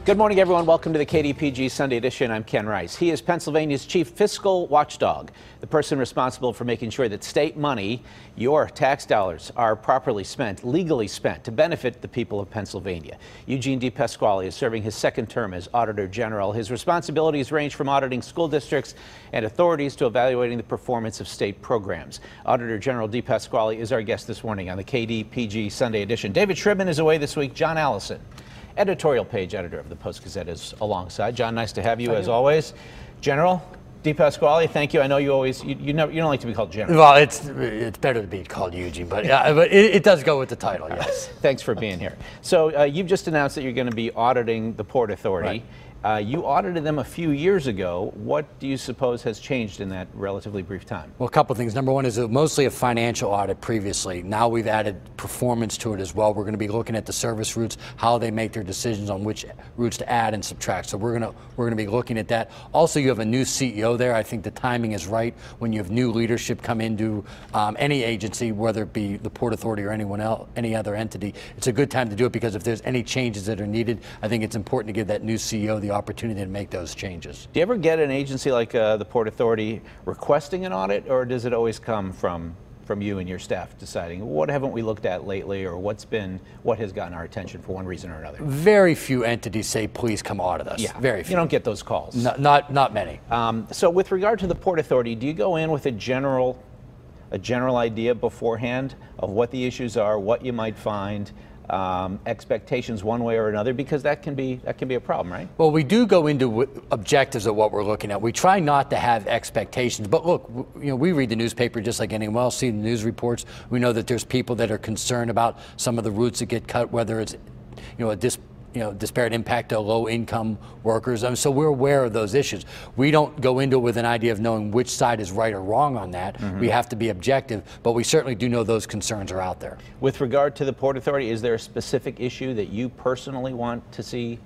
Good morning, everyone. Welcome to the KDPG Sunday edition. I'm Ken Rice. He is Pennsylvania's chief fiscal watchdog, the person responsible for making sure that state money, your tax dollars, are properly spent, legally spent, to benefit the people of Pennsylvania. Eugene DePasquale is serving his second term as Auditor General. His responsibilities range from auditing school districts and authorities to evaluating the performance of state programs. Auditor General DePasquale is our guest this morning on the KDPG Sunday edition. David Shribman is away this week. John Allison, editorial page editor of the Post-Gazette, is alongside. John, nice to have you as always. General DePasquale, thank you. I know you always, you don't like to be called General. Well, it's better to be called Eugene, but yeah, but it does go with the title, yes. Thanks for being here. So you've just announced that you're going to be auditing the Port Authority. Right. You audited them a few years ago. What do you suppose has changed in that relatively brief time? Well, a couple of things. Number one is mostly a financial audit previously. Now we've added performance to it as well. We're going to be looking at the service routes, how they make their decisions on which routes to add and subtract. So we're going to be looking at that. Also, you have a new CEO there. I think the timing is right when you have new leadership come into any agency, whether it be the Port Authority or anyone else, any other entity. It's a good time to do it because if there's any changes that are needed, I think it's important to give that new CEO the opportunity to make those changes. Do you ever get an agency like the Port Authority requesting an audit, or does it always come from you and your staff deciding what haven't we looked at lately, or what has gotten our attention for one reason or another? Very few entities say, please come audit us. Yeah, very few. You don't get those calls. Not many. So with regard to the Port Authority, do you go in with a general idea beforehand of what the issues are, what you might find, expectations one way or another, because that can be a problem, right? Well, we do go into objectives of what we're looking at. We try not to have expectations, but look, we read the newspaper just like anyone else, see the news reports. We know that there's people that are concerned about some of the routes that get cut, whether it's a disparate impact to low-income workers. So we're aware of those issues. We don't go into it with an idea of knowing which side is right or wrong on that. We have to be objective, but we certainly do know those concerns are out there. With regard to the Port Authority, is there a specific issue that you personally want to see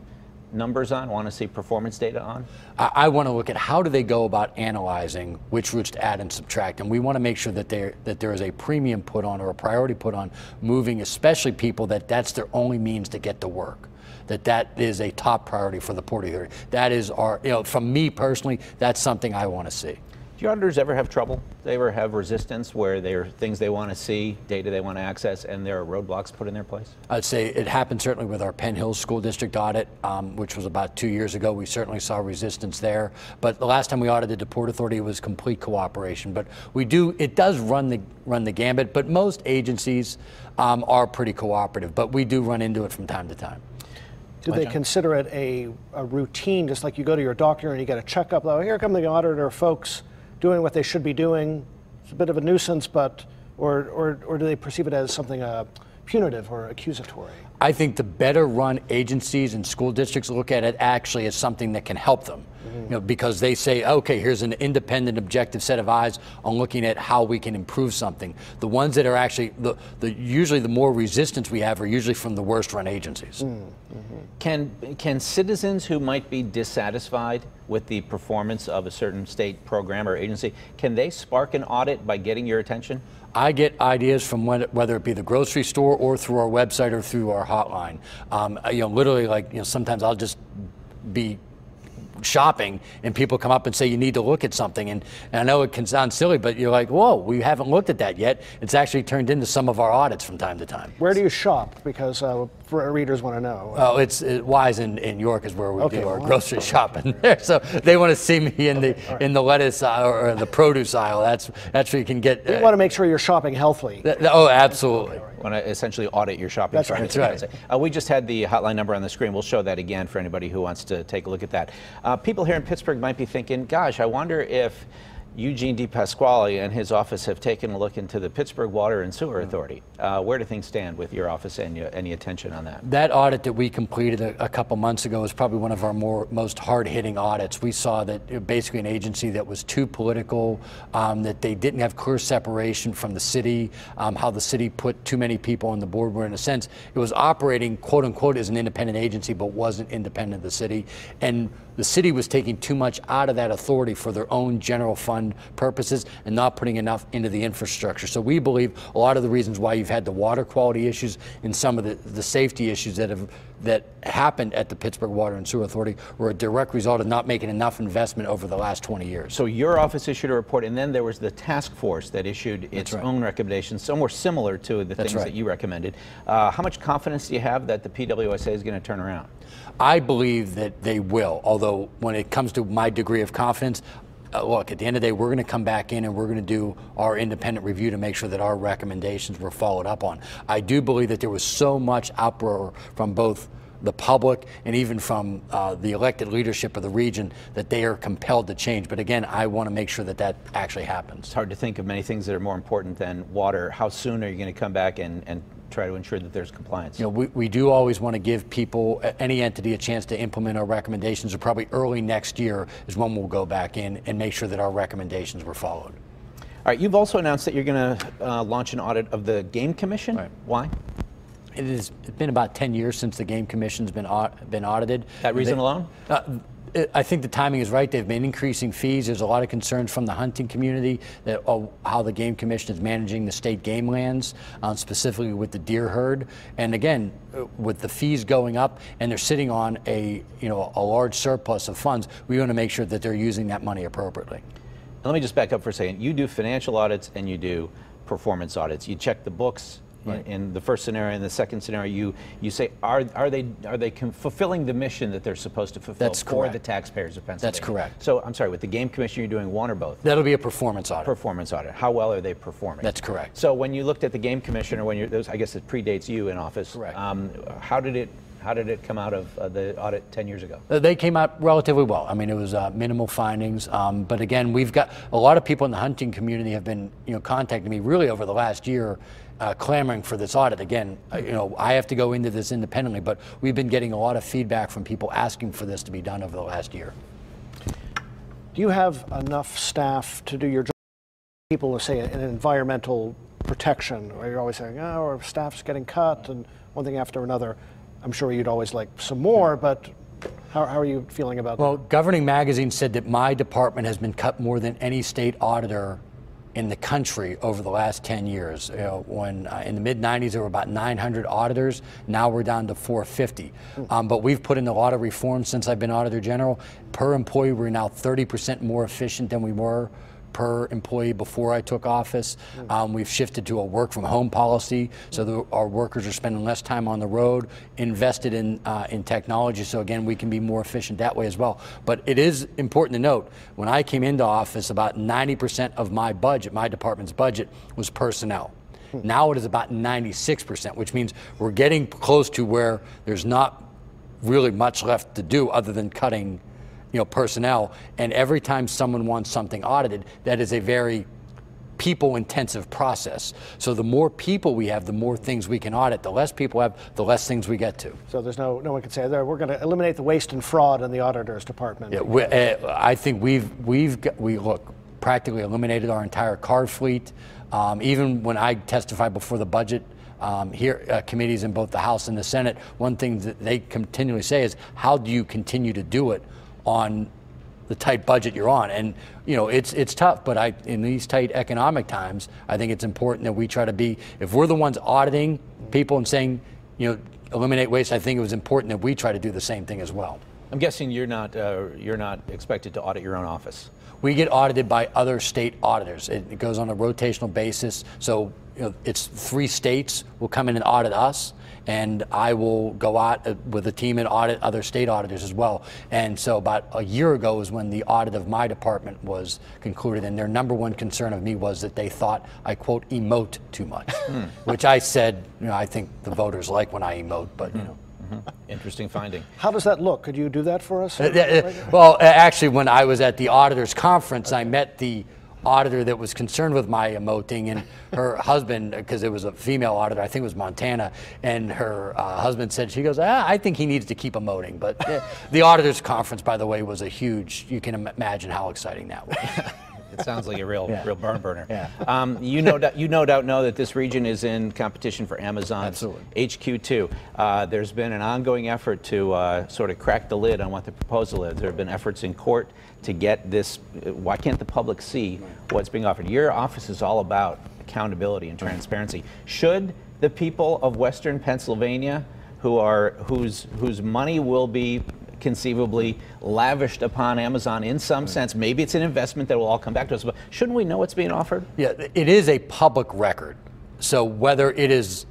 numbers on, want to see performance data on? I want to look at how do they go about analyzing which routes to add and subtract, and we want to make sure that there is a premium put on, or a priority put on, moving especially people that's their only means to get to work. That is a top priority for the Port Authority. That is our, from me personally, that's something I want to see. Do your auditors ever have trouble? Do they ever have resistance where there are things they want to see, data they want to access, and there are roadblocks put in their place? I'd say it happened certainly with our Penn Hills School District audit, which was about 2 years ago. We certainly saw resistance there. But the last time we audited the Port Authority, it was complete cooperation. But it does run the gambit, but most agencies are pretty cooperative. But we do run into it from time to time. Do they consider it a routine, just like you go to your doctor and you get a checkup? Oh, here come the auditor folks doing what they should be doing. It's a bit of a nuisance, but or do they perceive it as something punitive or accusatory? I think the better run agencies and school districts look at it actually as something that can help them. Because they say, okay, here's an independent, objective set of eyes on looking at how we can improve something. The ones that are actually, usually the more resistance we have are usually from the worst run agencies. Can citizens who might be dissatisfied with the performance of a certain state program or agency, can they spark an audit by getting your attention? I get ideas from whether it be the grocery store or through our website or through our hotline. Literally, sometimes I'll just be shopping and people come up and say you need to look at something, and I know it can sound silly, but you're like, whoa, we haven't looked at that yet. It's actually turned into some of our audits from time to time. Where do you shop? Because for our readers want to know. Oh, it's Wise in York is where we do our grocery shopping there. So they want to see me in the lettuce aisle or the produce aisle. That's where you can get. You want to make sure you're shopping healthily. Oh, absolutely. Want to essentially audit your shopping. That's right. That's right. We just had the hotline number on the screen. We'll show that again for anybody who wants to take a look at that. People here in Pittsburgh might be thinking, gosh, I wonder if Eugene DePasquale and his office have taken a look into the Pittsburgh Water and Sewer Authority. Where do things stand with your office and any attention on that? That audit that we completed a couple months ago was probably one of our most hard-hitting audits. We saw that basically an agency that was too political, that they didn't have clear separation from the city, how the city put too many people on the board, where in a sense it was operating quote-unquote as an independent agency but wasn't independent of the city. And the city was taking too much out of that authority for their own general fund fund purposes and not putting enough into the infrastructure. So we believe a lot of the reasons why you've had the water quality issues and some of the safety issues that happened at the Pittsburgh Water and Sewer Authority were a direct result of not making enough investment over the last 20 years. So your office issued a report, and then there was the task force that issued its own recommendations, somewhere similar to the things that you recommended. How much confidence do you have that the PWSA is going to turn around? I believe that they will, although when it comes to my degree of confidence, look, at the end of the day, we're going to come back in and we're going to do our independent review to make sure that our recommendations were followed up on. I do believe that there was so much uproar from both the public and even from the elected leadership of the region that they are compelled to change. But again, I want to make sure that that actually happens. It's hard to think of many things that are more important than water. How soon are you going to come back and try to ensure that there's compliance? You know, we do always want to give people, any entity, a chance to implement our recommendations. So probably early next year is when we'll go back in and make sure that our recommendations were followed. All right, you've also announced that you're going to launch an audit of the Game Commission. Right. Why? It's been about 10 years since the Game Commission's been audited. That reason alone? I think the timing is right. They've been increasing fees. There's a lot of concerns from the hunting community that how the Game Commission is managing the state game lands, specifically with the deer herd. And again, with the fees going up and they're sitting on a large surplus of funds, we want to make sure that they're using that money appropriately. Let me just back up for a second. You do financial audits and you do performance audits. You check the books. Right. In the first scenario and the second scenario, you say, are they fulfilling the mission that they're supposed to fulfill for the taxpayers of Pennsylvania? That's correct. So I'm sorry, with the Game Commission, you're doing one or both? That'll be a performance audit. Performance audit. How well are they performing? That's correct. So when you looked at the Game Commission, or when I guess it predates you in office. Correct. How did it come out of the audit 10 years ago? They came out relatively well. I mean, it was minimal findings. But again, we've got a lot of people in the hunting community have been contacting me really over the last year, clamoring for this audit. Again, I have to go into this independently, but we've been getting a lot of feedback from people asking for this to be done over the last year. Do you have enough staff to do your job? People will say in environmental protection, or you're always saying, oh, our staff's getting cut and one thing after another. I'm sure you'd always like some more, but how are you feeling about that? Well, Governing Magazine said that my department has been cut more than any state auditor in the country over the last 10 years. When in the mid-90s there were about 900 auditors, now we're down to 450. But we've put in a lot of reforms since I've been Auditor General. Per employee, we're now 30% more efficient than we were per employee before I took office. We've shifted to a work from home policy, so our workers are spending less time on the road, invested in technology, so again, we can be more efficient that way as well. But it is important to note, when I came into office, about 90% of my budget, my department's budget, was personnel. Now it is about 96%, which means we're getting close to where there's not really much left to do other than cutting personnel, and every time someone wants something audited, that is a very people-intensive process. So the more people we have, the more things we can audit. The less people have, the less things we get to. So there's no one can say we're going to eliminate the waste and fraud in the auditor's department. Yeah, I think we practically eliminated our entire car fleet. Even when I testified before the budget committees in both the House and the Senate, one thing that they continually say is, how do you continue to do it on the tight budget you're on? And it's tough, but in these tight economic times, I think it's important that we try to be, if we're the ones auditing people and saying, eliminate waste, I think it was important that we try to do the same thing as well. I'm guessing you're not expected to audit your own office. We get audited by other state auditors. It goes on a rotational basis. So it's 3 states will come in and audit us, and I will go out with a team and audit other state auditors as well. And so about a year ago is when the audit of my department was concluded, and their #1 concern of me was that they thought I, quote, emote too much, which I said, I think the voters like when I emote, but Interesting finding. How does that look? Could you do that for us? Well, actually, when I was at the auditors conference, I met the auditor that was concerned with my emoting, and her husband, because it was a female auditor, I think it was Montana, and her husband said, she goes, I think he needs to keep emoting. But the auditors conference, by the way, was a huge, you can imagine how exciting that was. It sounds like a real barn burner. Yeah. You no doubt know that this region is in competition for Amazon's HQ2. There's been an ongoing effort to sort of crack the lid on what the proposal is. There have been efforts in court to get this. Why can't the public see what's being offered? Your office is all about accountability and transparency. Should the people of Western Pennsylvania, whose money will be conceivably lavished upon Amazon in some sense, maybe it's an investment that will all come back to us, but shouldn't we know what's being offered? Yeah, it is a public record. So whether it is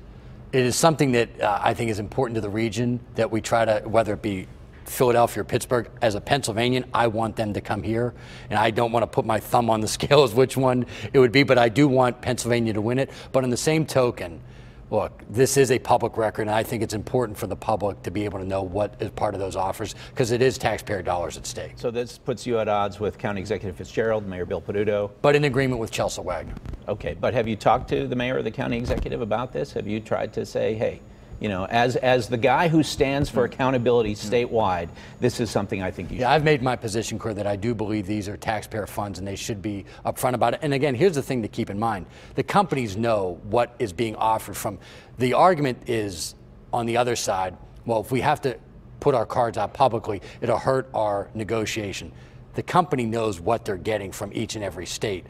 something that I think is important to the region, that we try to, whether it be Philadelphia or Pittsburgh, as a Pennsylvanian, I want them to come here, and I don't want to put my thumb on the scale as which one it would be, but I do want Pennsylvania to win it. But on the same token, look, this is a public record, and I think it's important for the public to be able to know what is part of those offers, because it is taxpayer dollars at stake. So this puts you at odds with County Executive Fitzgerald, Mayor Bill Peduto. But in agreement with Chelsea Wagner. Okay, but have you talked to the mayor or the county executive about this? Have you tried to say, hey, you know, as the guy who stands for accountability statewide, this is something I think you should. Yeah, I've made my position clear that I do believe these are taxpayer funds and they should be upfront about it. And again, here's the thing to keep in mind. The companies know what is being offered from. The argument is on the other side, well, if we have to put our cards out publicly, it'll hurt our negotiation. The company knows what they're getting from each and every state.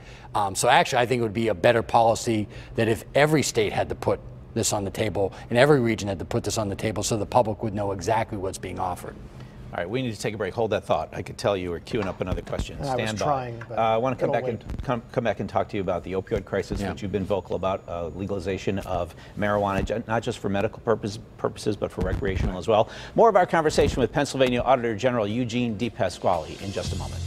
So actually, I think it would be a better policy that if every state had to put this on the table, and every region had to put this on the table so the public would know exactly what's being offered. All right, we need to take a break. Hold that thought. I could tell you were queuing up another question. I was trying, but I want to come back and talk to you about the opioid crisis, which you've been vocal about, legalization of marijuana, not just for medical purposes, but for recreational as well. More of our conversation with Pennsylvania Auditor General Eugene DePasquale in just a moment.